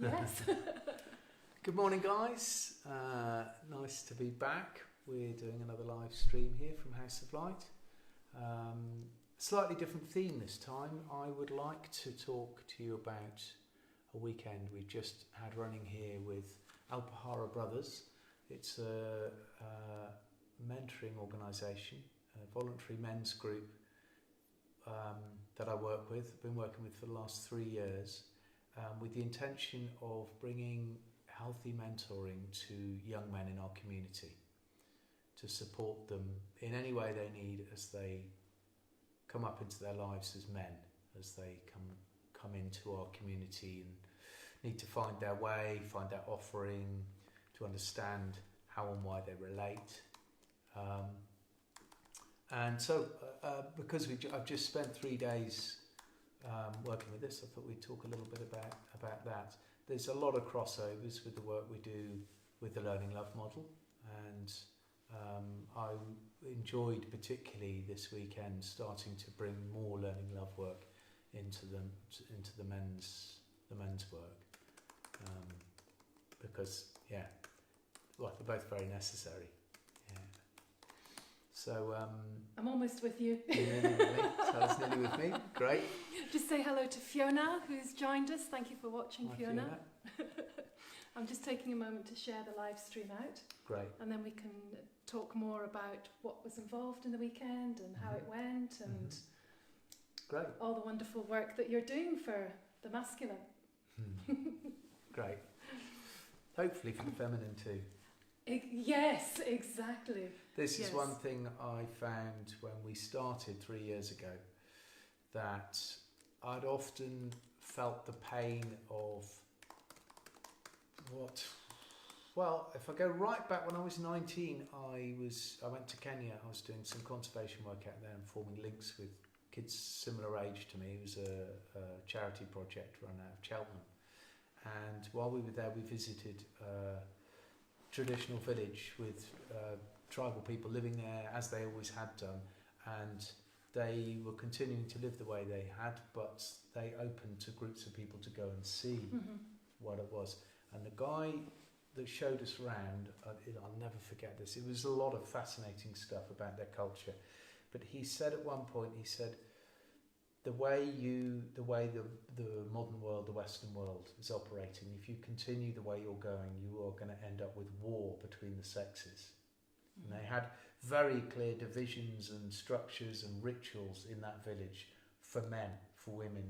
Yes. Good morning, guys. Nice to be back. We're doing another live stream here from House of Light. Slightly different theme this time. I would like to talk to you about a weekend we've just had running here with Alpahara Brothers. It's a mentoring organisation, a voluntary men's group that I work with. I've been working with for the last 3 years with the intention of bringing healthy mentoring to young men in our community, to support them in any way they need as they come up into their lives as men, as they come into our community and need to find their way, find their offering, to understand how and why they relate. And so, because I've just spent 3 days working with this, I thought we'd talk a little bit about that. There's a lot of crossovers with the work we do with the Learning Love model, and I enjoyed particularly this weekend starting to bring more Learning Love work into the men's work, because they're both very necessary. Yeah. So I'm almost with you. That's nearly with me. Great. Just say hello to Fiona, who's joined us. Thank you for watching. Hi, Fiona. I'm just taking a moment to share the live stream out. Great. And then we can talk more about what was involved in the weekend and how it went, and great. All the wonderful work that you're doing for the masculine. Great. Hopefully for the feminine too. Yes, exactly. This is one thing I found when we started 3 years ago, that I'd often felt the pain of if I go right back when I was 19, I went to Kenya. I was doing some conservation work out there and forming links with kids similar age to me. It was a charity project run out of Cheltenham. And while we were there, we visited a traditional village with tribal people living there as they always had done. And they were continuing to live the way they had, but they opened to groups of people to go and see what it was. And the guy that showed us around, I'll never forget this, it was a lot of fascinating stuff about their culture. But he said at one point, the way the modern world, the Western world is operating, if you continue the way you're going, you are going to end up with war between the sexes. And they had very clear divisions and structures and rituals in that village for men, for women,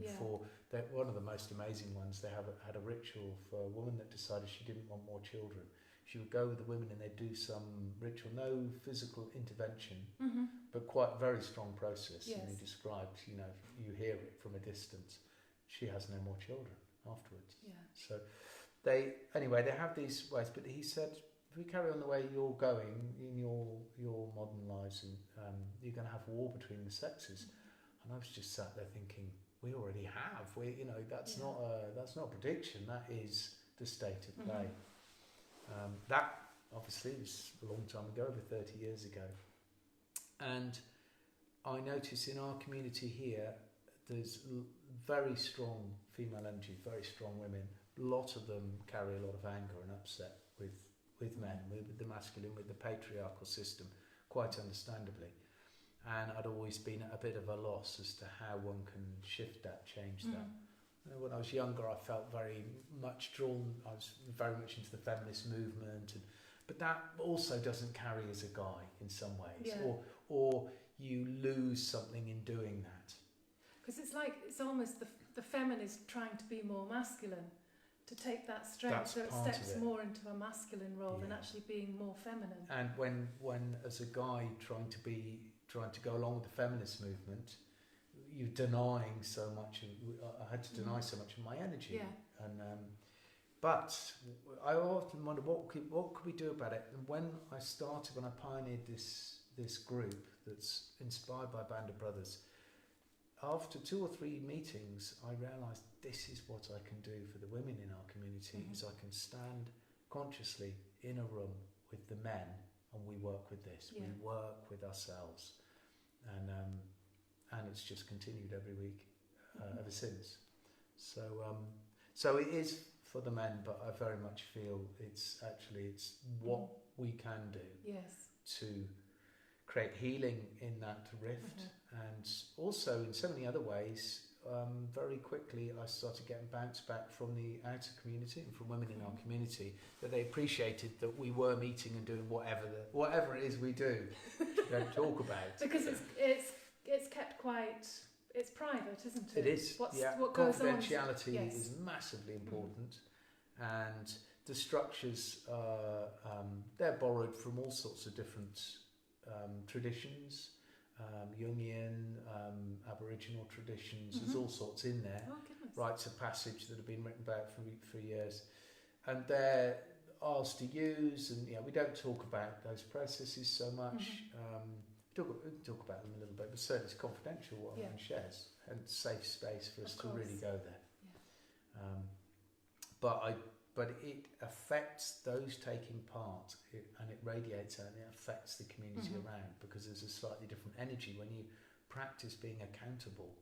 one of the most amazing ones. They had a ritual for a woman that decided she didn't want more children. She would go with the women and they'd do some ritual, no physical intervention, but quite very strong process. Yes. And he described, you hear it from a distance. She has no more children afterwards. Yeah. So they have these ways, but he said, if we carry on the way you're going in your modern lives, and you're going to have war between the sexes. And I was just sat there thinking, we already have. That's not a prediction. That is the state of play. That obviously was a long time ago, over 30 years ago. And I notice in our community here, there's very strong female energy, very strong women. A lot of them carry a lot of anger and upset with men, with the masculine, with the patriarchal system, quite understandably. And I'd always been at a bit of a loss as to how one can shift that, change that. When I was younger, I felt very much drawn. I was very much into the feminist movement, but that also doesn't carry as a guy in some ways, or you lose something in doing that. Because it's almost the feminist trying to be more masculine, to take that strength, so it steps more into a masculine role than actually being more feminine. And when as a guy trying to go along with the feminist movement, you're denying so much. I had to deny so much of my energy. Yeah. And but I often wonder what could we do about it. And when I pioneered this group that's inspired by Band of Brothers, after 2 or 3 meetings, I realised this is what I can do for the women in our community. Is I can stand consciously in a room with the men, and we work with this. We work with ourselves, and it's just continued every week ever since. So it is for the men, but I very much feel it's what we can do to create healing in that rift, and also in so many other ways. Very quickly I started getting bounce back from the outer community and from women in our community, that they appreciated that we were meeting and doing whatever it is we do. We don't talk about because it's kept quite. It's private, isn't it? It is. What goes on? Confidentiality is massively important, and the structures they're borrowed from all sorts of different traditions. Jungian, Aboriginal traditions, there's all sorts in there. Rites of passage that have been written about for years, and they're ours to use. And we don't talk about those processes so much. We talk about them a little bit, but certainly it's confidential what one shares, and safe space for us to really go there. But it affects those taking part, and it radiates out, and it affects the community around, because there's a slightly different energy when you practice being accountable,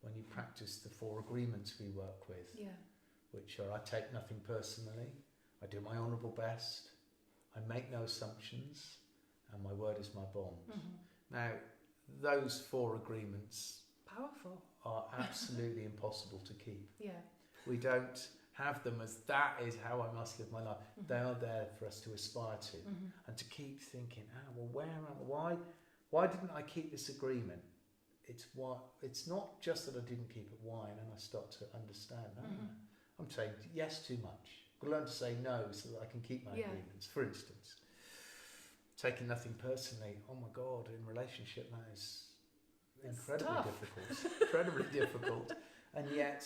when you practice the 4 agreements we work with, which are: I take nothing personally, I do my honourable best, I make no assumptions, and my word is my bond. Now, those 4 agreements are absolutely impossible to keep. We don't have them as that is how I must live my life. They are there for us to aspire to, and to keep thinking, why didn't I keep this agreement? It's not just that I didn't keep it. Why? And then I start to understand. I'm saying yes too much. I've got to learn to say no so that I can keep my agreements. For instance, taking nothing personally. Oh my God, in relationship that is incredibly difficult, and yet,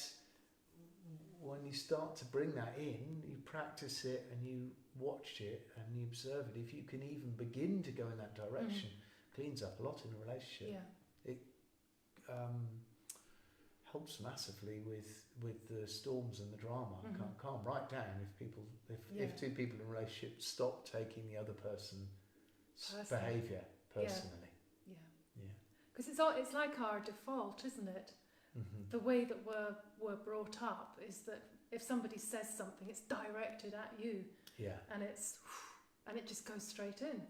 when you start to bring that in, you practice it and you watch it and you observe it. If you can even begin to go in that direction, cleans up a lot in a relationship. It helps massively with the storms and the drama. Calm right down if 2 people in a relationship stop taking the other person's behaviour personally. Because it's like our default, isn't it? The way that we're brought up is that if somebody says something, it's directed at you, and it just goes straight in.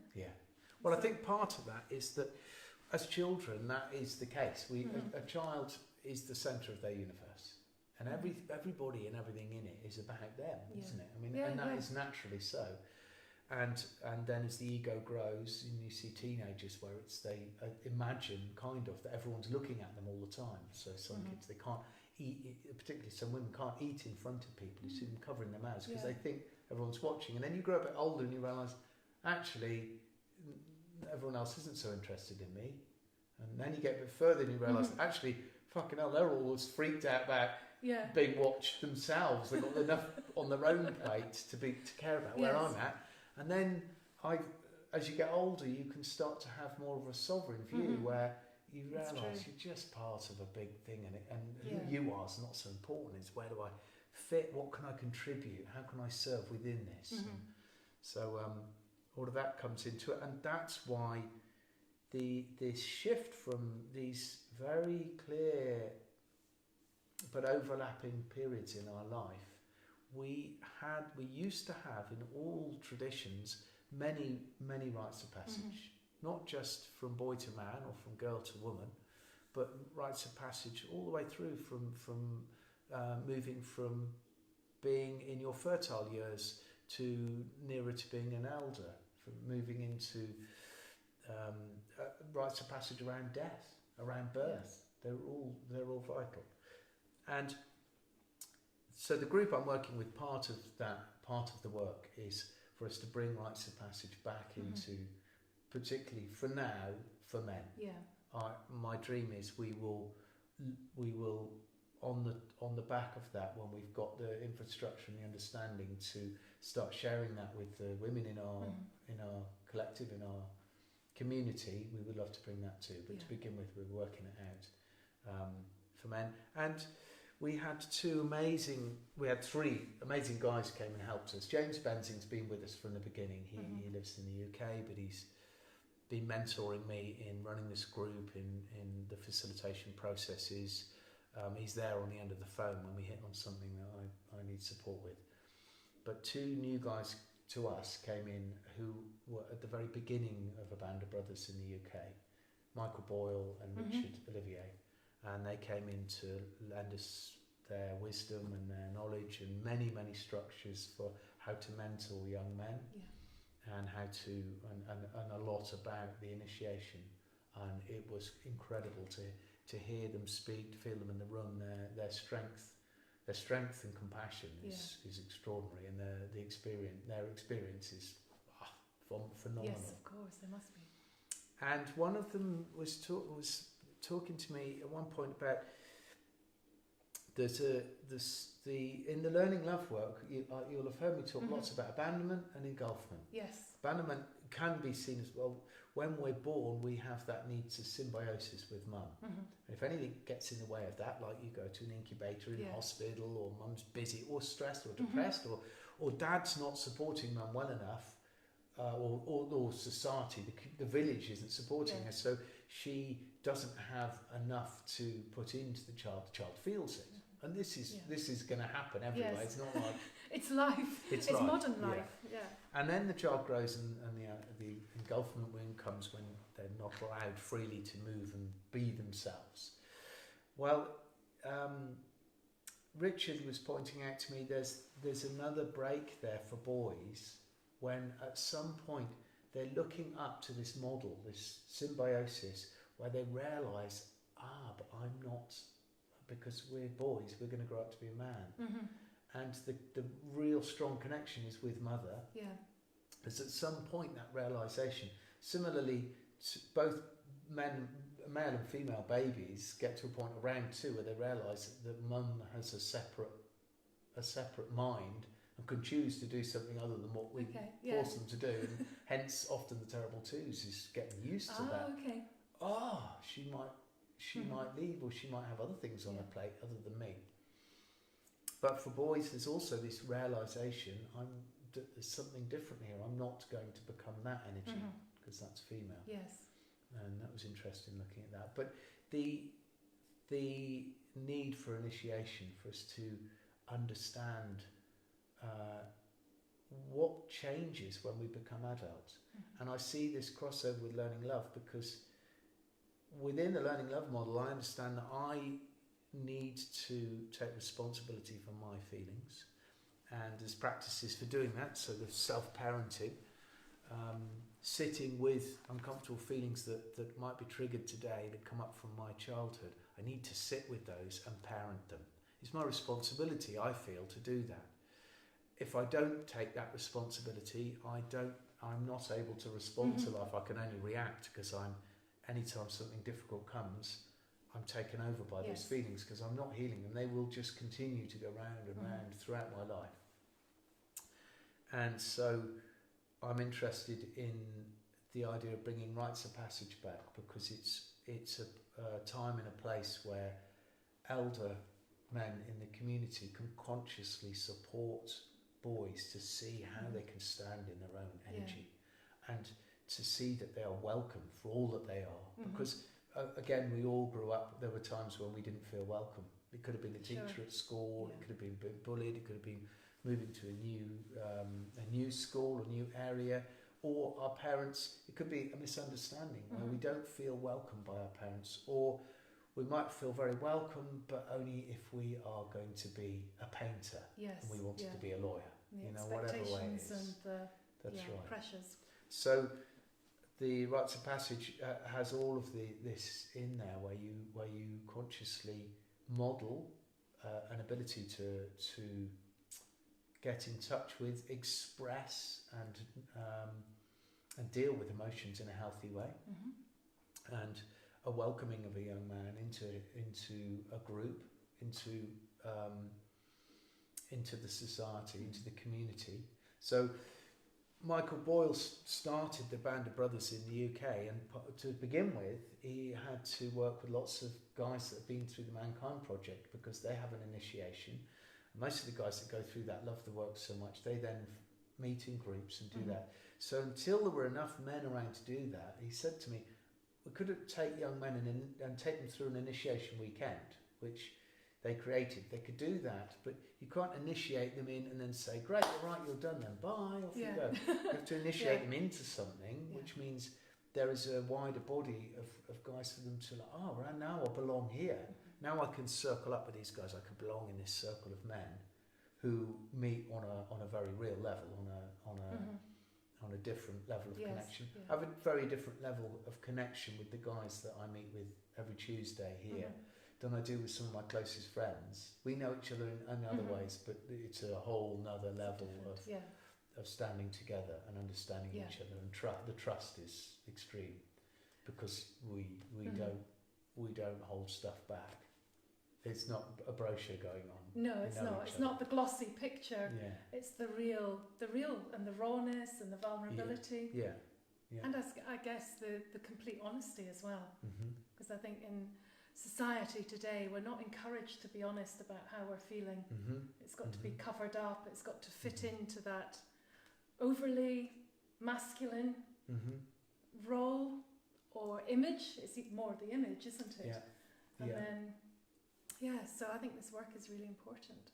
Well, I think part of that is that as children, that is the case. A child is the centre of their universe, and everybody and everything in it is about them, isn't it? I mean, and that is naturally so. And then as the ego grows, and you see teenagers where they imagine kind of that everyone's looking at them all the time. So some kids, they can't eat, particularly some women can't eat in front of people. You see them covering their mouths because they think everyone's watching. And then you grow a bit older and you realise, actually, everyone else isn't so interested in me. And then you get a bit further and you realise, actually, fucking hell, they're all as freaked out about being watched themselves. They've got enough on their own plate to care about where I'm at. And then, as you get older, you can start to have more of a sovereign view where you realise you're just part of a big thing, and who you are is not so important. It's where do I fit? What can I contribute? How can I serve within this? So all of that comes into it, and that's why this shift from these very clear but overlapping periods in our life. We used to have in all traditions many rites of passage, not just from boy to man or from girl to woman, but rites of passage all the way through from moving from being in your fertile years to nearer to being an elder, from moving into rites of passage around death, around birth. They're all vital. And so the group I'm working with, part of the work is for us to bring rites of passage back into, particularly for now, for men. My dream is we will on the back of that, when we've got the infrastructure and the understanding, to start sharing that with the women in our collective, in our community. We would love to bring that too, but to begin with, we're working it out for men. And we had three amazing guys came and helped us. James Benzing's been with us from the beginning. He lives in the UK, but he's been mentoring me in running this group, in the facilitation processes. He's there on the end of the phone when we hit on something that I need support with. but 2 new guys to us came in who were at the very beginning of a band of brothers in the UK, Michael Boyle and Richard Olivier, and they came in to lend us their wisdom and their knowledge and many structures for how to mentor young men, and how to and a lot about the initiation, and it was incredible to hear them speak, to feel them in the room. Their strength and compassion is extraordinary, and their experience is phenomenal. Yes, of course, there must be. And one of them was talking to me at one point about in the learning love work. You'll have heard me talk lots about abandonment and engulfment. Yes. Abandonment can be seen as, well, when we're born, we have that need to symbiosis with mum. And if anything gets in the way of that, like you go to an incubator in hospital, or mum's busy or stressed or depressed, or dad's not supporting mum well enough, or society, the village isn't supporting her, so she doesn't have enough to put into the child feels it. And this is going to happen everywhere. It's not like it's life. It's life. Modern life. Yeah. And then the child grows, and the engulfment wound comes when they're not allowed freely to move and be themselves. Well, Richard was pointing out to me there's another break there for boys when at some point they're looking up to this model, this symbiosis, where they realise, but I'm not. Because we're boys, we're going to grow up to be a man. And the real strong connection is with mother. Yeah. It's at some point that realisation. Similarly, both male and female babies get to a point around 2 where they realise that mum has a separate mind and can choose to do something other than what we force them to do. And hence, often the terrible twos is getting used to that. Okay. She might leave, or she might have other things on her plate other than me. But for boys, there's also this realisation, there's something different here. I'm not going to become that energy, because that's female. Yes. And that was interesting looking at that. But the need for initiation, for us to understand what changes when we become adults. And I see this crossover with learning love, because within the learning love model, I understand that I need to take responsibility for my feelings, and there's practices for doing that. So the self-parenting, sitting with uncomfortable feelings that might be triggered today, that come up from my childhood. I need to sit with those and parent them. It's my responsibility, I feel, to do that. If I don't take that responsibility, I'm not able to respond to life. I can only react, because anytime something difficult comes, I'm taken over by those feelings, because I'm not healing them. They will just continue to go round and round throughout my life. And so I'm interested in the idea of bringing rites of passage back, because it's a time and a place where elder men in the community can consciously support boys to see how they can stand in their own energy, and to see that they are welcome for all that they are. Because again, we all grew up, there were times when we didn't feel welcome. It could have been a teacher at school, it could have been bullied, it could have been moving to a new school, a new area, or our parents, it could be a misunderstanding where we don't feel welcome by our parents, or we might feel very welcome, but only if we are going to be a painter and we wanted to be a lawyer, whatever way it is. And that's right. Pressures. So the rites of passage has all of this in there, where you consciously model an ability to get in touch with, express, and deal with emotions in a healthy way, and a welcoming of a young man into a group, into the society, into the community. So Michael Boyle started the Band of Brothers in the UK, and to begin with, he had to work with lots of guys that have been through the Mankind Project, because they have an initiation. Most of the guys that go through that love the work so much, they then meet in groups and do that. So until there were enough men around to do that, he said to me, we could take young men and take them through an initiation weekend, which They're creative. They could do that, but you can't initiate them in and then say, "Great, all right, you're done then. Bye, off you go." You have to initiate them into something, which means there is a wider body of guys for them to like. Oh, right, now I belong here. Now I can circle up with these guys. I can belong in this circle of men who meet on a very real level, on a different level of connection. I have a very different level of connection with the guys that I meet with every Tuesday here than I do with some of my closest friends. We know each other in other ways, but it's a whole nother level of standing together and understanding each other, and the trust is extreme because we don't hold stuff back. It's not a brochure going on. No, it's not. It's not the glossy picture. Yeah. It's the real and the rawness and the vulnerability. Yeah. And I guess the complete honesty as well. Because I think in society today, we're not encouraged to be honest about how we're feeling. It's got to be covered up. It's got to fit into that overly masculine role or image. It's more the image, isn't it? And then, so I think this work is really important.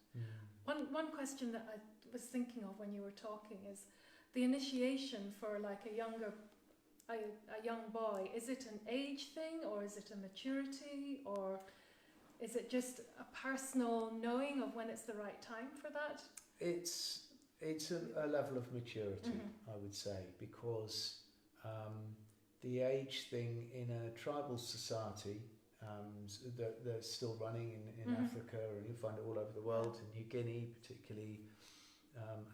One question that I was thinking of when you were talking is the initiation for like a young boy. Is it an age thing, or is it a maturity, or is it just a personal knowing of when it's the right time for that? It's a level of maturity, I would say, because the age thing in a tribal society they're still running in Africa, and you find it all over the world, in New Guinea particularly,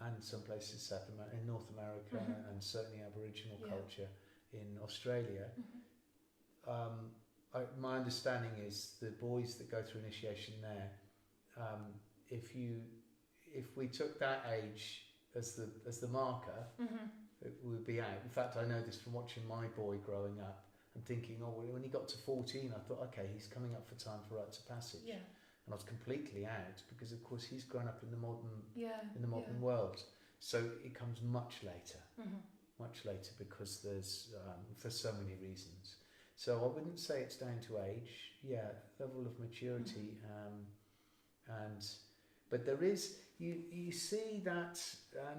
and some places in North America, and certainly Aboriginal culture in Australia. My understanding is the boys that go through initiation there, if we took that age as the marker, it would be out. In fact, I know this from watching my boy growing up and thinking, when he got to 14, I thought, okay, he's coming up for time for rites of passage. And I was completely out because, of course, he's grown up in the modern world. So it comes much later because there's for so many reasons. So I wouldn't say it's down to age. Level of maturity, but there is you see that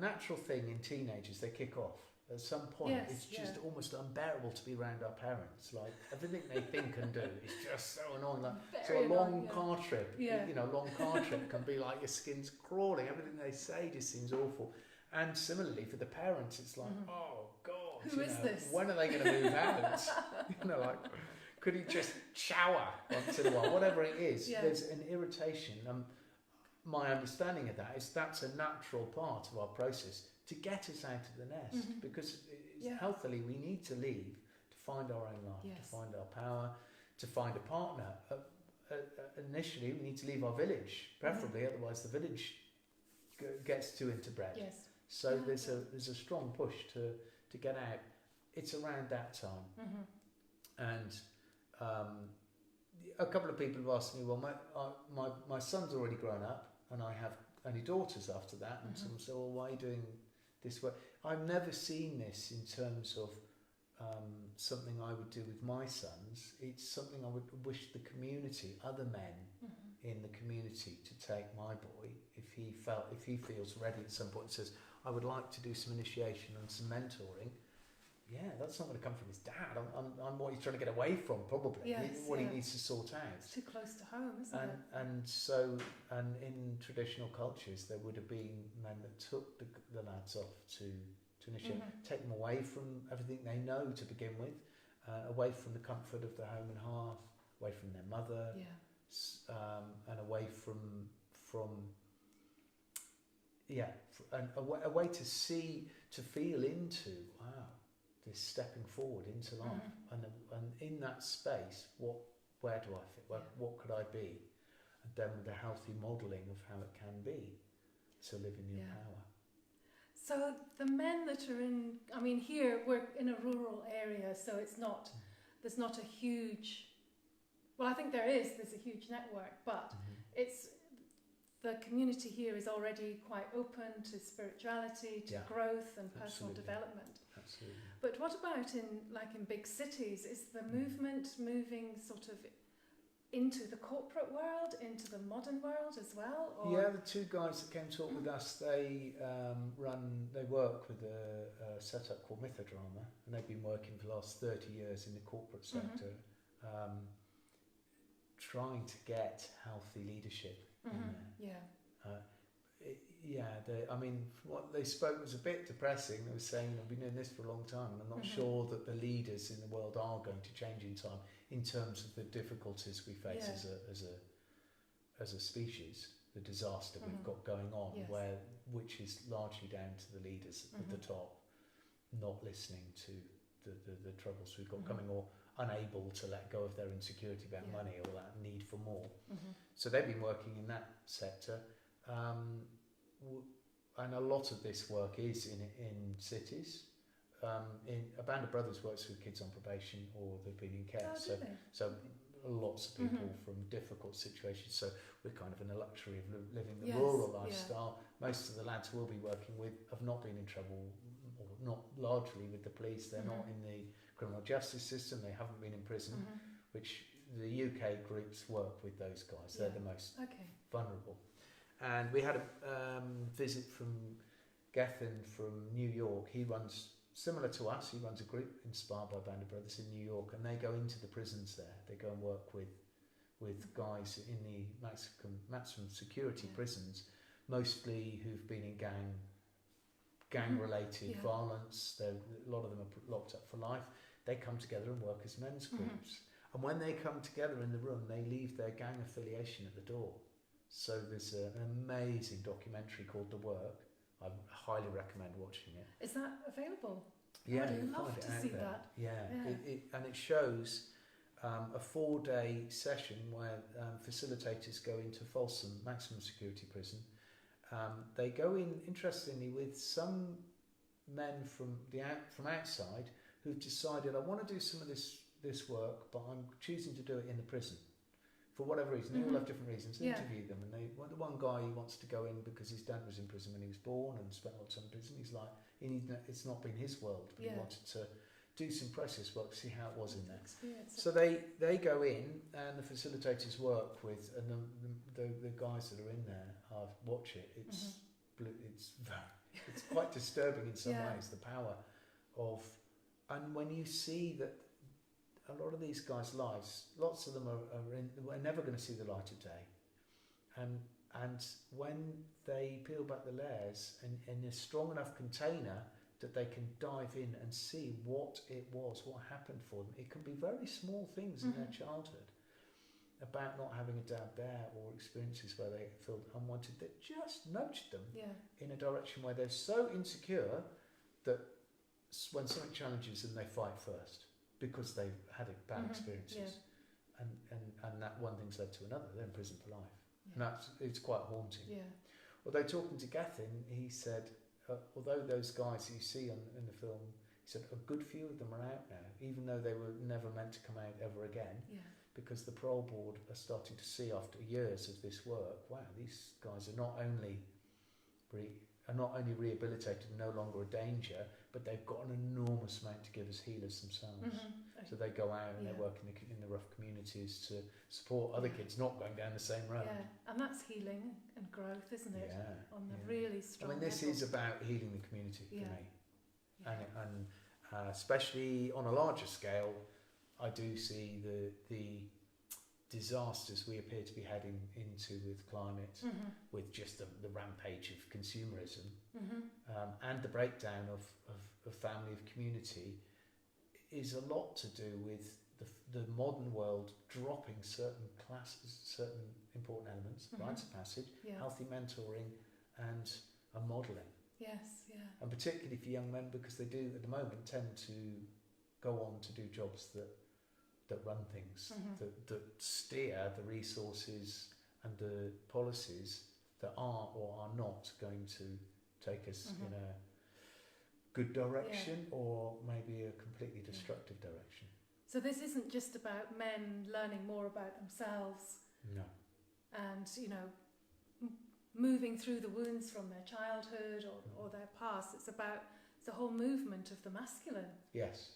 natural thing in teenagers. They kick off. At some point, it's just almost unbearable to be around our parents. Like, everything they think and do is just so annoying. Like, so a long car trip, long car trip can be like your skin's crawling. Everything they say just seems awful. And similarly for the parents, it's like, oh God, who is this? When are they going to move out? Like, could he just shower once in a while? Whatever it is, there's an irritation. My understanding of that is that's a natural part of our process to get us out of the nest, because healthily we need to leave to find our own life, to find our power, to find a partner. Initially, we need to leave our village, preferably, otherwise the village gets too interbred. So there's a strong push to get out. It's around that time, and a couple of people have asked me, well, my son's already grown up, and I have only daughters after that, and some say, well, why are you doing this way? I've never seen this in terms of something I would do with my sons. It's something I would wish the community, other men in the community, to take my boy if he feels ready at some point and says, I would like to do some initiation and some mentoring. That's not going to come from his dad. I'm what he's trying to get away from, probably. What he needs to sort out. It's too close to home, isn't it? And in traditional cultures, there would have been men that took the lads off to initiate, take them away from everything they know to begin with, away from the comfort of the home and hearth, away from their mother, and away from a way to see, to feel into, this stepping forward into life, and in that space, where do I fit? What could I be? And then with a healthy modelling of how it can be to live in your power. So the men that are in, here we're in a rural area, so it's not, there's not a huge, well, I think there's a huge network, but it's, the community here is already quite open to spirituality, to growth and personal development. Absolutely. But what about in big cities? Is the movement moving sort of into the corporate world, into the modern world as well? Or? Yeah, the two guys that came to talk with us, they work with a setup called Mythodrama, and they've been working for the last 30 years in the corporate sector, trying to get healthy leadership in there. I mean, what they spoke was a bit depressing. They were saying, I've been doing this for a long time, and I'm not sure that the leaders in the world are going to change in time in terms of the difficulties we face as a species, the disaster we've got going on, which is largely down to the leaders at the top not listening to the troubles we've got coming, or unable to let go of their insecurity about money or that need for more. So they've been working in that sector. And a lot of this work is in cities. A Band of Brothers works with kids on probation or they've been in care. So lots of people from difficult situations. So we're kind of in the luxury of living the rural lifestyle. Most of the lads we'll be working with have not been in trouble, or not largely with the police. They're not in the criminal justice system. They haven't been in prison, which the UK groups work with those guys. They're the most vulnerable. And we had a visit from Gethin from New York. He runs, similar to us, he runs a group inspired by Band of Brothers in New York, and they go into the prisons there. They go and work with guys in the maximum security prisons, mostly who've been in gang-related violence. A lot of them are locked up for life. They come together and work as men's groups. And when they come together in the room, they leave their gang affiliation at the door. So there's an amazing documentary called The Work. I highly recommend watching it. Is that available? Yeah, I'd love to see that. Yeah. And it shows a 4-day session where facilitators go into Folsom maximum security prison. They go in, interestingly, with some men from outside who've decided, I want to do some of this work, but I'm choosing to do it in the prison. For whatever reason, they all have different reasons. They interview them, and the one guy, he wants to go in because his dad was in prison when he was born and spent a lot of time in prison. He's like, it's not been his world, but he wanted to do some process work, see how it was in there. So they go in, and the facilitators work with, and the guys that are in there watch it. It's quite disturbing in some ways, the power of, and when you see that. A lot of these guys' lives, lots of them are never going to see the light of day, and when they peel back the layers in a strong enough container that they can dive in and see what it was, what happened for them. It can be very small things in their childhood about not having a dad there, or experiences where they felt unwanted that just nudged them in a direction where they're so insecure that when something challenges them, they fight first. Because they've had bad experiences, and that one thing's led to another. They're in prison for life, and it's quite haunting. Although talking to Gethin, he said, although those guys you see in the film, he said a good few of them are out now, even though they were never meant to come out ever again, because the parole board are starting to see after years of this work, wow, these guys are not only rehabilitated and no longer a danger, but they've got an enormous amount to give as healers themselves. So they go out and they work in the rough communities to support other kids not going down the same road. And that's healing and growth, isn't it? On the really strong level. This is about healing the community for me. And especially on a larger scale, I do see the disasters we appear to be heading into with climate, with just the rampage of consumerism, and the breakdown of family, of community, is a lot to do with the modern world dropping certain classes, certain important elements, rites of passage, healthy mentoring, and a modelling. And particularly for young men, because they do at the moment tend to go on to do jobs that run things, that steer the resources and the policies that are or are not going to take us in a good direction or maybe a completely destructive direction. So this isn't just about men learning more about themselves. No. And, moving through the wounds from their childhood or their past. It's about the whole movement of the masculine. Yes,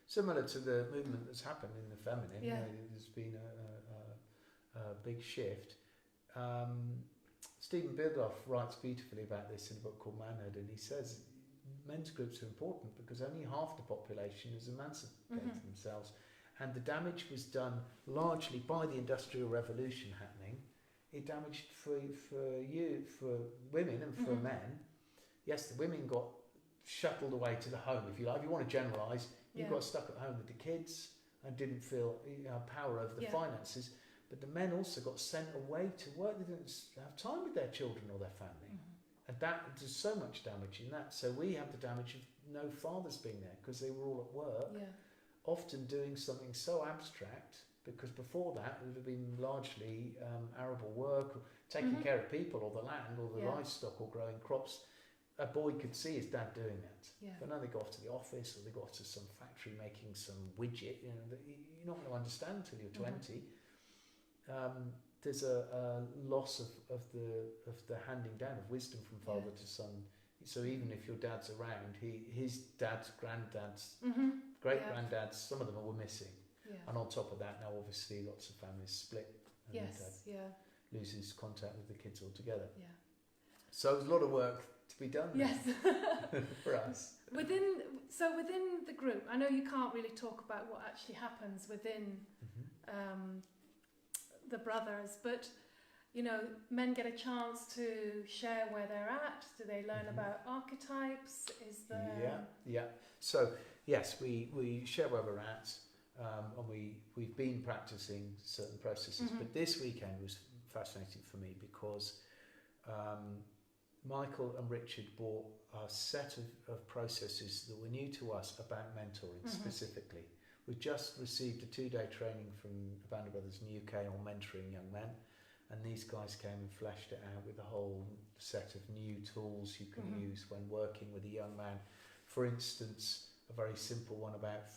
Similar to the movement that's happened in the feminine. There's been big shift. Stephen Bildoff writes beautifully about this in a book called Manhood, and he says men's groups are important because only half the population has emancipated themselves, and the damage was done largely by the Industrial Revolution happening. It damaged for women and for men. Yes, the women got shuttled away to the home, if you like. If you want to generalise, you got stuck at home with the kids and didn't feel power over the finances. But the men also got sent away to work. They didn't have time with their children or their family. And there's so much damage in that. So we have the damage of no fathers being there because they were all at work, often doing something so abstract, because before that it would have been largely arable work, taking care of people or the land or the livestock or growing crops. A boy could see his dad doing that. But now they go off to the office or they go off to some factory making some widget, that you're not going to understand until you're 20. There's a loss of the handing down of wisdom from father to son. So even if your dad's around, his dad's granddad's great granddads, some of them were missing. And on top of that, now obviously lots of families split and dad loses contact with the kids altogether. So there's a lot of work to be done for us. Within the group, I know you can't really talk about what actually happens within the brothers, but men get a chance to share where they're at. Do they learn about archetypes? Is there So yes, we share where we're at, and we've been practicing certain processes, but this weekend was fascinating for me because Michael and Richard brought a set of processes that were new to us about mentoring specifically. We've just received a 2-day training from Band of Brothers in the UK on mentoring young men, and these guys came and fleshed it out with a whole set of new tools you can use when working with a young man. For instance, a very simple one about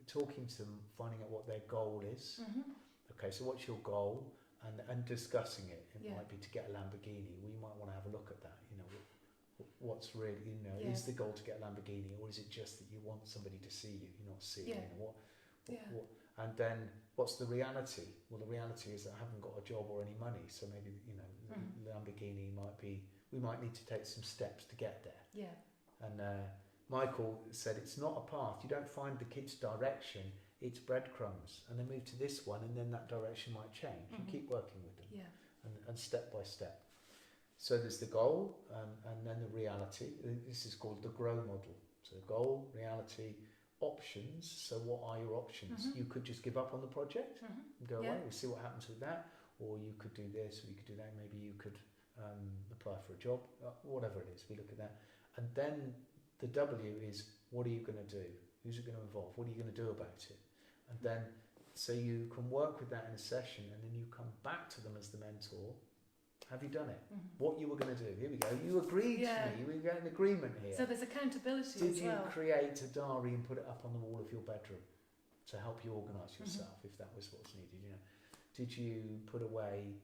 talking to them, finding out what their goal is. Okay, so what's your goal? And discussing it. It might be to get a Lamborghini. We might want to have a look at that. What's really, is the goal to get a Lamborghini, or is it just that you want somebody to see you? You're not seeing. What? And then what's the reality? Well, the reality is that I haven't got a job or any money, so maybe Lamborghini might be. We might need to take some steps to get there. And Michael said it's not a path. You don't find the kids' direction. It's breadcrumbs, and they move to this one, and then that direction might change. You keep working with them, and step by step. So there's the goal, and then the reality. This is called the GROW model. So goal, reality, options. So what are your options? You could just give up on the project and go away. We'll see what happens with that. Or you could do this, or you could do that. Maybe you could apply for a job, whatever it is. We look at that, and then the W is what are you going to do? Who's it going to involve? What are you going to do about it? And then, so you can work with that in a session, and then you come back to them as the mentor. Have you done it? What you were going to do? Here we go. You agreed to me. We get an agreement here. So there's accountability as well. Did you create a diary and put it up on the wall of your bedroom to help you organise yourself if that was what's needed? Did you put away?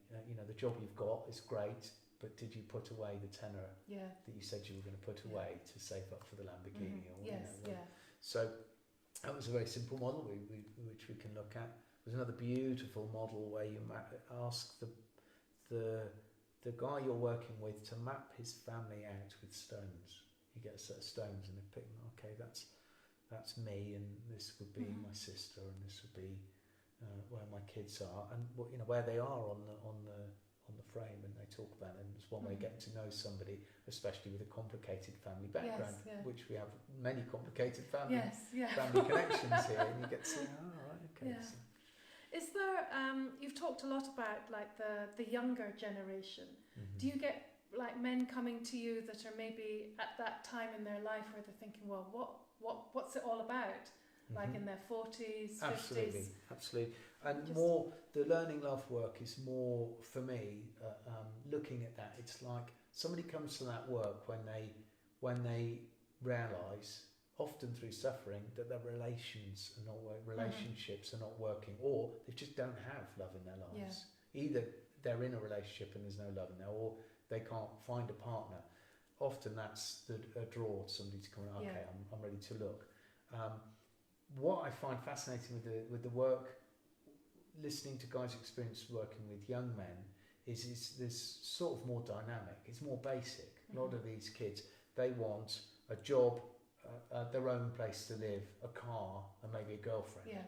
The job you've got is great, but did you put away the tenner that you said you were going to put away to save up for the Lamborghini? So that was a very simple model which we can look at. There's another beautiful model where you ask the guy you're working with to map his family out with stones. You get a set of stones and they pick them. Okay, that's me, and this would be my sister, and this would be where my kids are, and where they are on the frame, and they talk about it. And it's one way of getting to know somebody, especially with a complicated family background, which we have many complicated family connections here, and you get to see, So. Is there, you've talked a lot about like the younger generation. Do you get like men coming to you that are maybe at that time in their life where they're thinking, well, what's it all about? Like in their 40s, 50s? Absolutely. And more, the Learning Love work is more, for me, looking at that. It's like somebody comes to that work when they realise, often through suffering, that their relationships are not working, or they just don't have love in their lives. Either they're in a relationship and there's no love in there, or they can't find a partner. Often that's a draw to somebody to come and, I'm ready to look. What I find fascinating with the work listening to Guy's experience working with young men is this sort of more dynamic. It's more basic. A lot of these kids, they want a job, their own place to live, a car, and maybe a girlfriend. Yeah.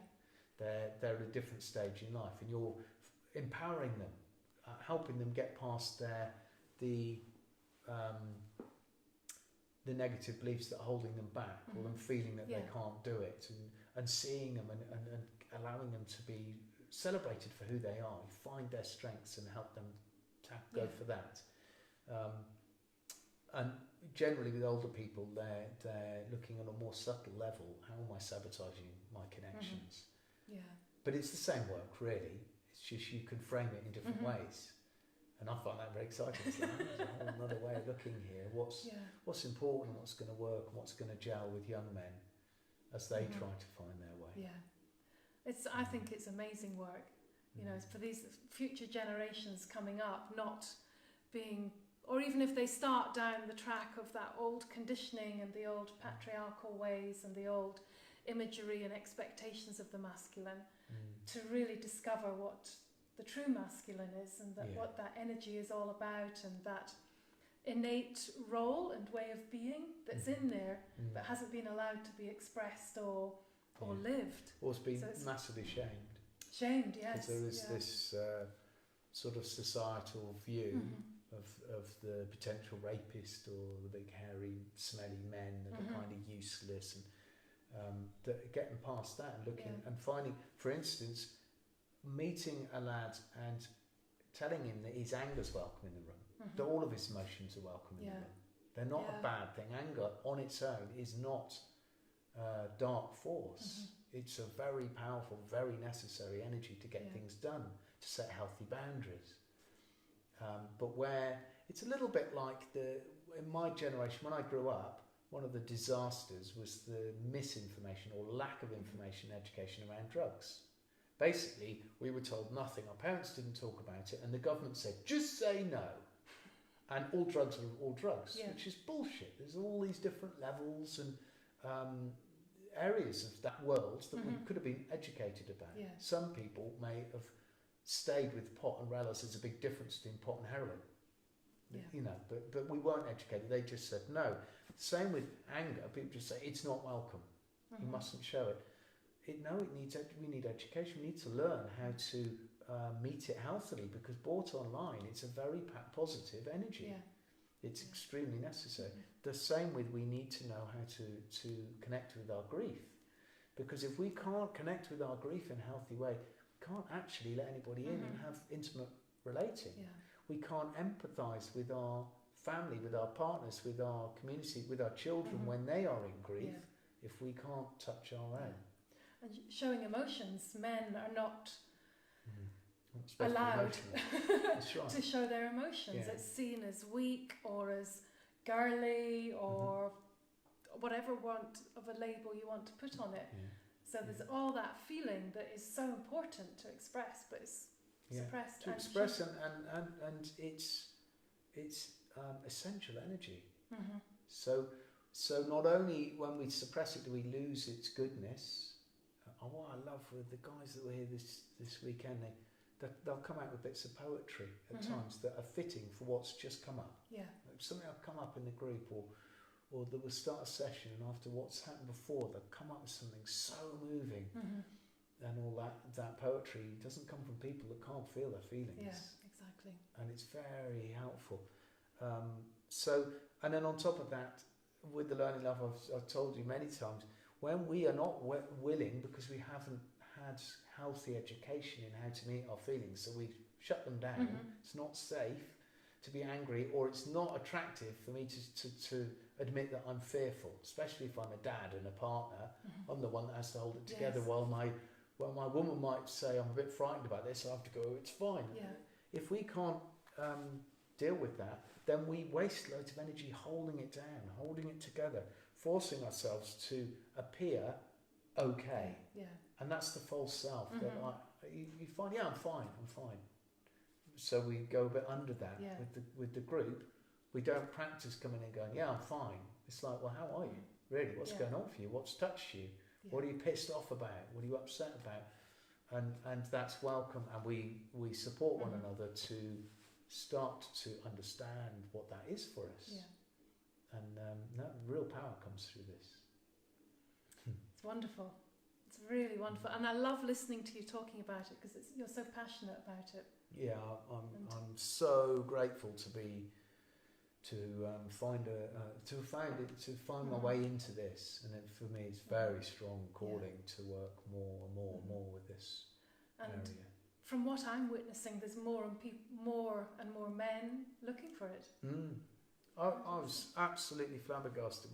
They're at a different stage in life, and you're empowering them, helping them get past the negative beliefs that are holding them back, or them feeling that they can't do it, and seeing them and allowing them to be celebrated for who they are. You find their strengths and help them go for that. And generally with older people, they're looking on a more subtle level. How am I sabotaging my connections? Yeah. But it's the same work, really. It's just you can frame it in different ways. And I find that very exciting. It's like, there's a whole another way of looking here. What's important, what's going to work, and what's going to gel with young men as they try to find their way. Yeah. I think it's amazing work, you know, for these future generations coming up, not being, or even if they start down the track of that old conditioning and the old patriarchal ways and the old imagery and expectations of the masculine, to really discover what the true masculine is, and that what that energy is all about, and that innate role and way of being that's in there but hasn't been allowed to be expressed or lived. Or it's been massively shamed. Shamed, yes. Because there is this sort of societal view of the potential rapist or the big hairy smelly men that are kind of useless, and that getting past that and looking and finding, for instance, meeting a lad and telling him that his anger's welcome in the room, that all of his emotions are welcome in the room. They're not a bad thing. Anger on its own is not dark force. It's a very powerful, very necessary energy to get things done, to set healthy boundaries. But where it's a little bit like in my generation, when I grew up, one of the disasters was the misinformation or lack of information and education around drugs. Basically, we were told nothing. Our parents didn't talk about it, and the government said, just say no. And all drugs are all drugs, which is bullshit. There's all these different levels and areas of that world that we could have been educated about. Yeah. Some people may have stayed with pot and realised there's a big difference between pot and heroin. Yeah. You know, but we weren't educated. They just said no. Same with anger. People just say it's not welcome. You mustn't show it. We need education. We need to learn how to meet it healthily, because brought online, it's a very positive energy. Yeah. It's extremely necessary. The same with, we need to know how to connect with our grief, because if we can't connect with our grief in a healthy way, we can't actually let anybody in and have intimate relating. Yeah. We can't empathise with our family, with our partners, with our community, with our children when they are in grief, if we can't touch our own. And showing emotions, men are not allowed to show their emotions. It's seen as weak or as girly or whatever of a label you want to put on it. So there's all that feeling that is so important to express, but it's suppressed. To express and it's essential energy. So not only when we suppress it do we lose its goodness. What I love with the guys that were here this weekend, they'll come out with bits of poetry at times that are fitting for what's just come up. Yeah. Something will come up in the group, or they will start a session, and after what's happened before, they'll come up with something so moving. And all that poetry doesn't come from people that can't feel their feelings. Yeah, exactly. And it's very helpful. And then on top of that, with the Learning Love, I've told you many times, when we are not willing, because we haven't had healthy education in how to meet our feelings, so we shut them down. It's not safe to be angry, or it's not attractive for me to admit that I'm fearful, especially if I'm a dad and a partner. I'm the one that has to hold it together, while my woman might say, I'm a bit frightened about this, I have to go, it's fine. Yeah. If we can't deal with that, then we waste loads of energy holding it down, holding it together, forcing ourselves to appear okay. Yeah. And that's the false self. That you find, I'm fine. So we go a bit under that with the group. We don't practice coming in and going, I'm fine. It's like, well, how are you? Really? What's going on for you? What's touched you? Yeah. What are you pissed off about? What are you upset about? and that's welcome, and we support one another to start to understand what that is for us. Yeah. And that real power comes through this. It's wonderful. It's really wonderful, and I love listening to you talking about it because you're so passionate about it. Yeah, I'm so grateful to find my way into this, and for me it's very strong calling to work more and more with this area. From what I'm witnessing, there's more and more men looking for it. I was absolutely flabbergasted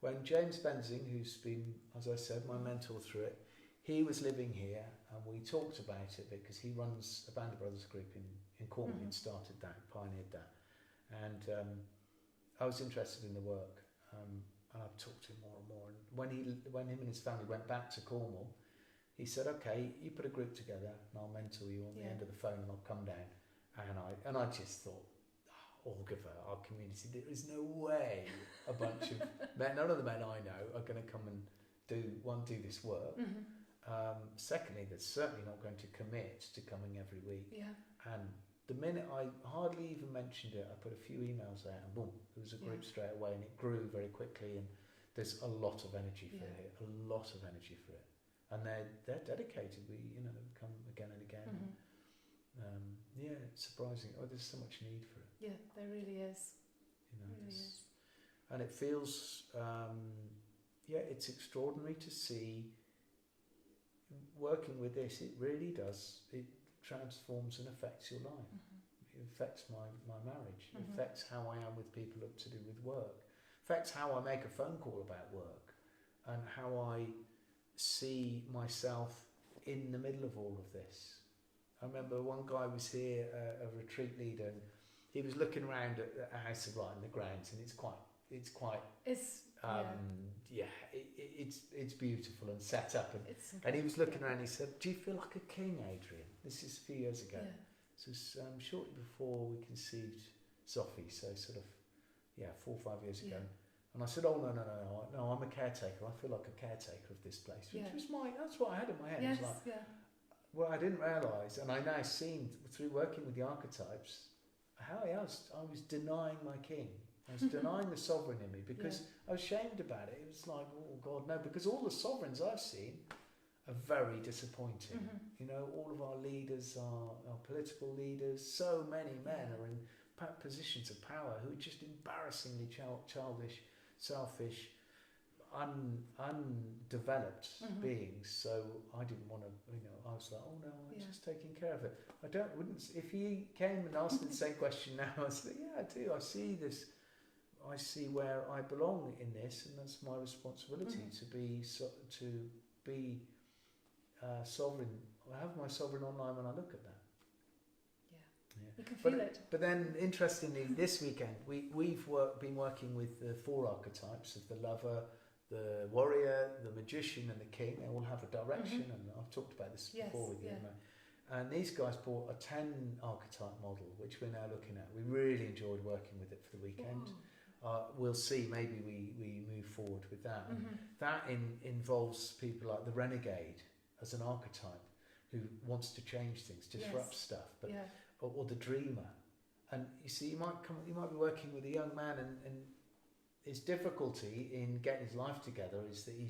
when James Benzing, who's been, as I said, my mentor through it, he was living here, and we talked about it because he runs a Band of Brothers group in Cornwall and started that, pioneered that. And I was interested in the work, and I've talked to him more and more. And when him and his family went back to Cornwall, he said, "Okay, you put a group together, and I'll mentor you on the end of the phone, and I'll come down." And I just thought, Orgava, our community, there is no way a bunch of men, none of the men I know, are going to come and do this work. Secondly, they're certainly not going to commit to coming every week. Yeah. And the minute I hardly even mentioned it, I put a few emails out, and boom, there was a group straight away, and it grew very quickly. And there's a lot of energy for it here, a lot of energy for it, and they're dedicated. We come again and again. It's surprising. There's so much need for it. Yeah, there really is. And it feels, it's extraordinary to see. Working with this, it really does. It transforms and affects your life. It affects my marriage. It affects how I am with people to do with work. It affects how I make a phone call about work, and how I see myself in the middle of all of this. I remember one guy was here, a retreat leader, and he was looking around at a house of light in the grounds, and it's beautiful and set up, and he was looking around and he said, "Do you feel like a king, Adrian?" This is a few years ago. So it was shortly before we conceived Sophie, so sort of 4 or 5 years ago. And I said, "Oh no, I'm a caretaker. I feel like a caretaker of this place," which was that's what I had in my head. Yes, it was like, well, I didn't realise, and I now seen through working with the archetypes how I was denying my king. I was denying the sovereign in me because I was ashamed about it. It was like, oh God, no, because all the sovereigns I've seen are very disappointing. All of our leaders are political leaders. So many men are in positions of power who are just embarrassingly childish, selfish, undeveloped beings. So I didn't want to, I was like, oh no, I'm just taking care of it. If he came and asked me the same question now, I'd say, yeah, I do. I see this. I see where I belong in this, and that's my responsibility to be sovereign. I have my sovereign online when I look at that. You can feel it. But then, interestingly, this weekend we've been working with the 4 archetypes of the lover, the warrior, the magician, and the king. They all have a direction, and I've talked about this before with you. And these guys brought a 10 archetype model, which we're now looking at. We really enjoyed working with it for the weekend. We'll see, maybe we move forward with that. And that involves people like the renegade as an archetype, who wants to change things, disrupt stuff, but or the dreamer. And you see, you might be working with a young man, and his difficulty in getting his life together is that he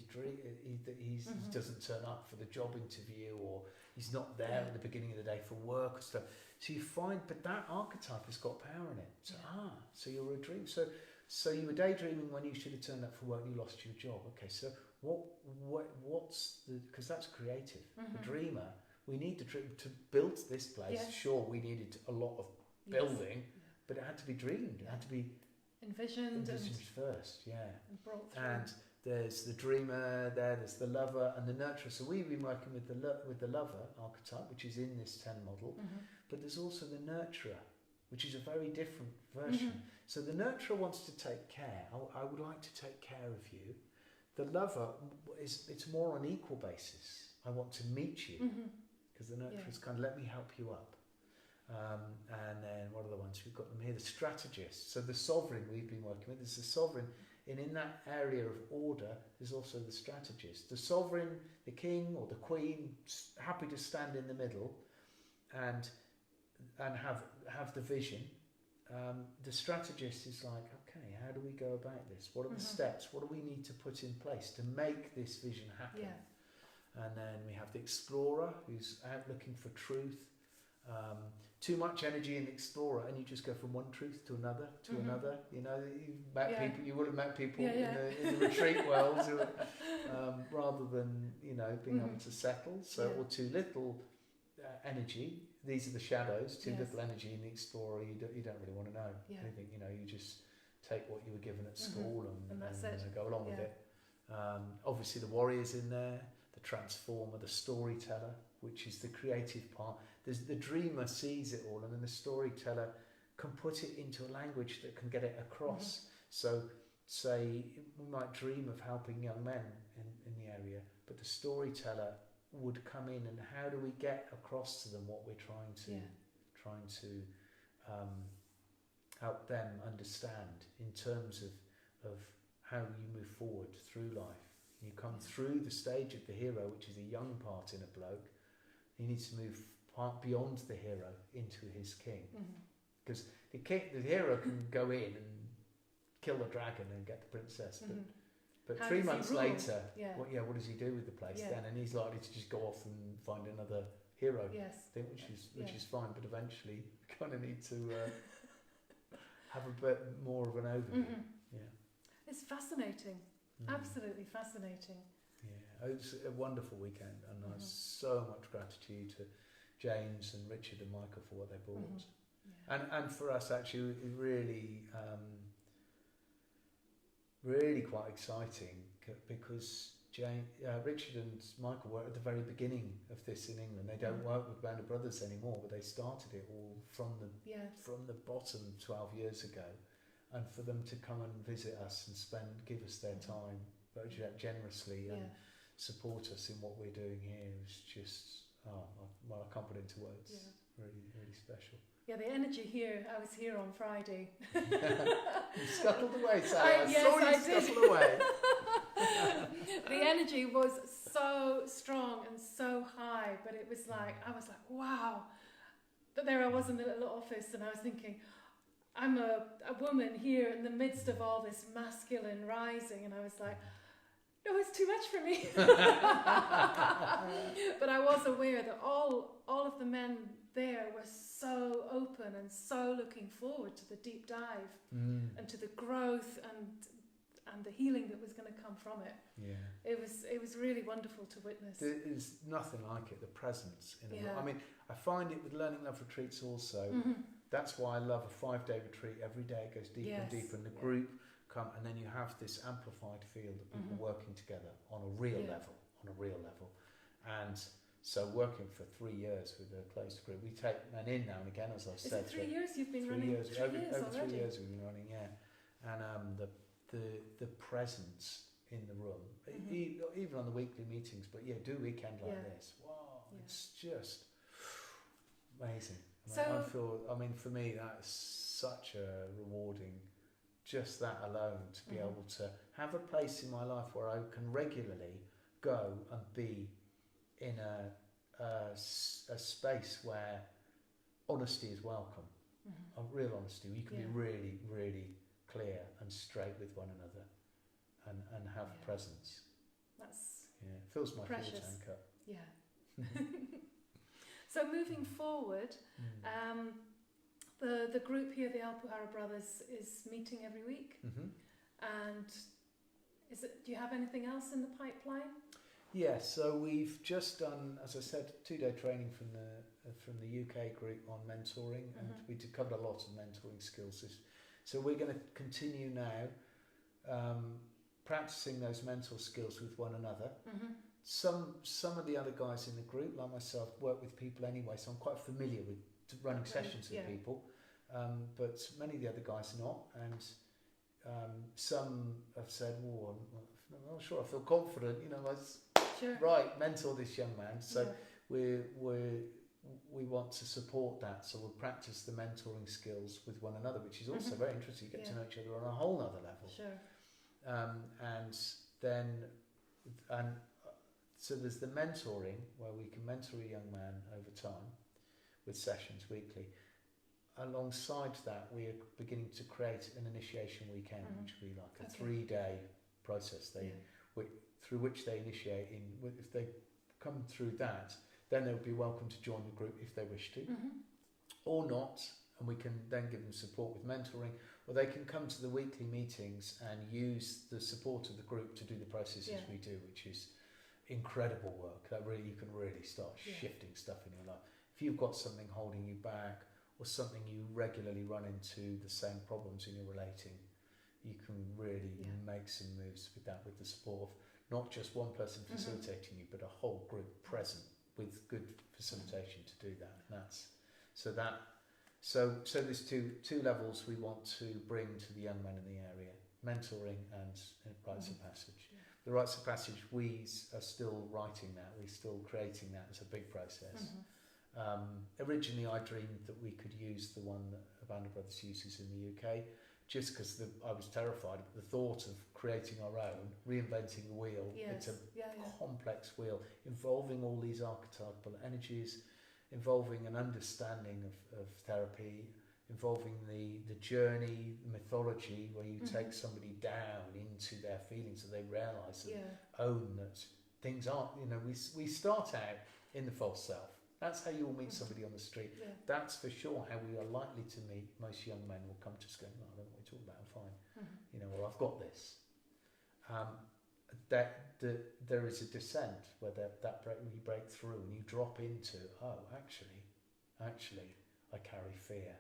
doesn't turn up for the job interview, or he's not there at the beginning of the day for work or stuff. So you find, but that archetype has got power in it. So so you're a dream. So you were daydreaming when you should have turned up for work and you lost your job. Okay, so what's the, because that's creative. The dreamer, we need to build this place. Yes. Sure, we needed a lot of building, but it had to be dreamed. It had to be envisioned first, and brought through. And there's the dreamer there's the lover and the nurturer. So we've been working with the lover archetype, which is in this 10 model, but there's also the nurturer, which is a very different version. So the nurturer wants to take care. I would like to take care of you. The lover it's more on equal basis. I want to meet you, because the nurturer is kind of, let me help you up. And then what are the ones we've got them here? The strategist. So the sovereign we've been working with is the sovereign And in that area of order, there's also the strategist, the sovereign, the king or the queen, happy to stand in the middle, and have the vision. The strategist is like, okay, how do we go about this? What are the steps? What do we need to put in place to make this vision happen? Yeah. And then we have the explorer, who's out looking for truth. Too much energy in the explorer, and you just go from one truth to another, another. You know, you've met people. You would have met people in the retreat world, rather than being able to settle. So, or too little energy. These are the shadows. Too little energy in the explorer. You don't really want to know. Yeah. You think you just take what you were given at school and that's it. Go along with it. Obviously, the warrior's in there, the transformer, the storyteller, which is the creative part. There's the dreamer sees it all, and then the storyteller can put it into a language that can get it across. So, say we might dream of helping young men in the area, but the storyteller would come in, and how do we get across to them what we're trying to help them understand in terms of how you move forward through life. You come through the stage of the hero, which is a young part in a bloke. He needs to move beyond the hero into his king, because the hero can go in and kill the dragon and get the princess, but 3 months later, what does he do with the place then? And he's likely to just go off and find another hero thing, which is fine, but evenally you kind of need to have a bit more of an overview. It's fascinating, absolutely fascinating. It was a wonderful weekend, and so much gratitude to James and Richard and Michael for what they brought, and for us actually really quite exciting, because Richard and Michael were at the very beginning of this in England. They don't work with Band of Brothers anymore, but they started it all from the bottom 12 years ago, and for them to come and visit us and give us their time generously and support us in what we're doing here is just I can't put it into words. Really, really special. Yeah, the energy here. I was here on Friday. You scuttled away, Sarah. I saw you scuttled away. The energy was so strong and so high, but it was like, I was like, wow. But there I was in the little office, and I was thinking, I'm a woman here in the midst of all this masculine rising, and I was like, no, it's too much for me. But I was aware that all of the men there were so open and so looking forward to the deep dive and to the growth and the healing that was going to come from it. Yeah, it was really wonderful to witness. There's nothing like it. The presence in it. I mean, I find it with Learning Love retreats also. That's why I love a 5-day retreat. Every day it goes deeper and deeper, and the group come, and then you have this amplified field of people working together on a real level, and so working for 3 years with a closed group. We take men in now and again, as I've said. Is it 3 years you've been running? 3 years over already? 3 years we've been running, and the presence in the room, even on the weekly meetings, but do a weekend like this. Wow, it's just amazing. I mean, for me, that is such a rewarding. Just that alone, to be able to have a place in my life where I can regularly go and be in a space where honesty is welcome, a real honesty. You can be really, really clear and straight with one another, and have presence. That's fills my precious. fuel tank up. Yeah. So moving forward. The group here, the Alpujarra Brothers, is meeting every week, and do you have anything else in the pipeline? Yes, so we've just done, as I said, 2-day training from the UK group on mentoring, and we covered a lot of mentoring skills. So we're going to continue now practicing those mentor skills with one another. Some of the other guys in the group, like myself, work with people anyway, so I'm quite familiar with running sessions with people, but many of the other guys are not, and some have said, I'm not sure I feel confident, mentor this young man. So we want to support that, so we'll practice the mentoring skills with one another, which is also very interesting. You get to know each other on a whole other level. And so there's the mentoring, where we can mentor a young man over time with sessions weekly. Alongside that, we are beginning to create an initiation weekend, which will be like a 3-day process through which they initiate. If they come through that, then they'll be welcome to join the group if they wish to, or not, and we can then give them support with mentoring, or they can come to the weekly meetings and use the support of the group to do the processes we do, which is incredible work. That really, you can really start shifting stuff in your life. If you've got something holding you back, or something you regularly run into the same problems in your relating, you can really make some moves with that, with the support of not just one person facilitating you, but a whole group present with good facilitation to do that. And so there's two levels we want to bring to the young men in the area: mentoring and rites of passage. The rites of passage, we are still writing that, we're still creating that as a big process. Originally I dreamed that we could use the one that Abandon Brothers uses in the UK, just because I was terrified at the thought of creating our own, reinventing the wheel. It's a complex wheel involving all these archetypal energies, involving an understanding of therapy, involving the journey, the mythology, where you take somebody down into their feelings so they realise and own that things aren't, we start out in the false self. That's how you'll meet somebody on the street. That's for sure how we are likely to meet. Most young men will come to us going, I don't know what you're talking about, I'm fine. Or I've got this. There is a descent where you break through and you drop into, actually, I carry fear.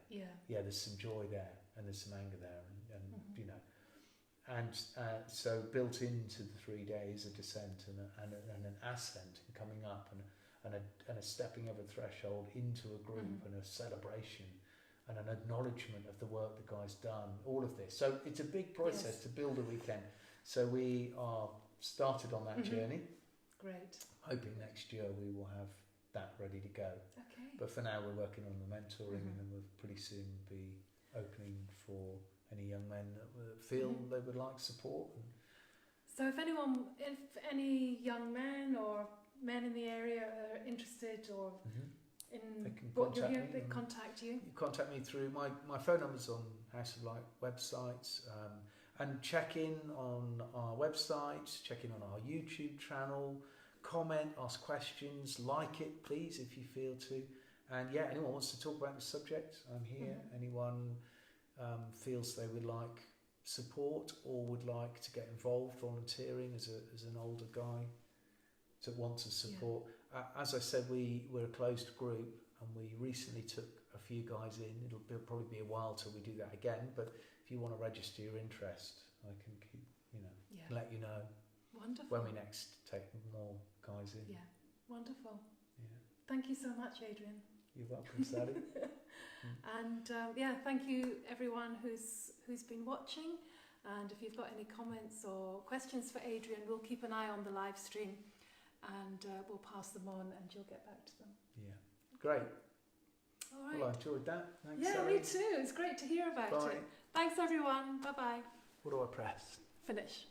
There's some joy there, and there's some anger there, and so built into the 3 days, a descent and an ascent, and coming up and a stepping of a threshold into a group, and a celebration and an acknowledgement of the work the guy's done, all of this. So it's a big process to build a weekend. So we are started on that journey. Great. Hoping next year we will have that ready to go. Okay. But for now we're working on the mentoring, and then we'll pretty soon be opening for any young men that feel they would like support. So if any young men or men in the area are interested or in what you're hearing, they contact you. You contact me through my phone number's on House of Light websites, and check in on our website, check in on our YouTube channel, comment, ask questions, like it please if you feel to, and anyone wants to talk about the subject, I'm here. Anyone feels they would like support or would like to get involved volunteering as an older guy to want to support. As I said, we're a closed group, and we recently took a few guys in. It'll probably be a while till we do that again, but if you want to register your interest, I can keep, let you know. Wonderful. When we next take more guys in. Yeah, wonderful. Yeah. Thank you so much, Adrian. You're welcome, Sally. And thank you everyone who's been watching. And if you've got any comments or questions for Adrian, we'll keep an eye on the live stream, and we'll pass them on, and you'll get back to them. Yeah, great. All right. Well, I enjoyed that. Thanks, yeah, Sally. Me too. It's great to hear about it. Thanks, everyone. Bye-bye. What do I press? Finish.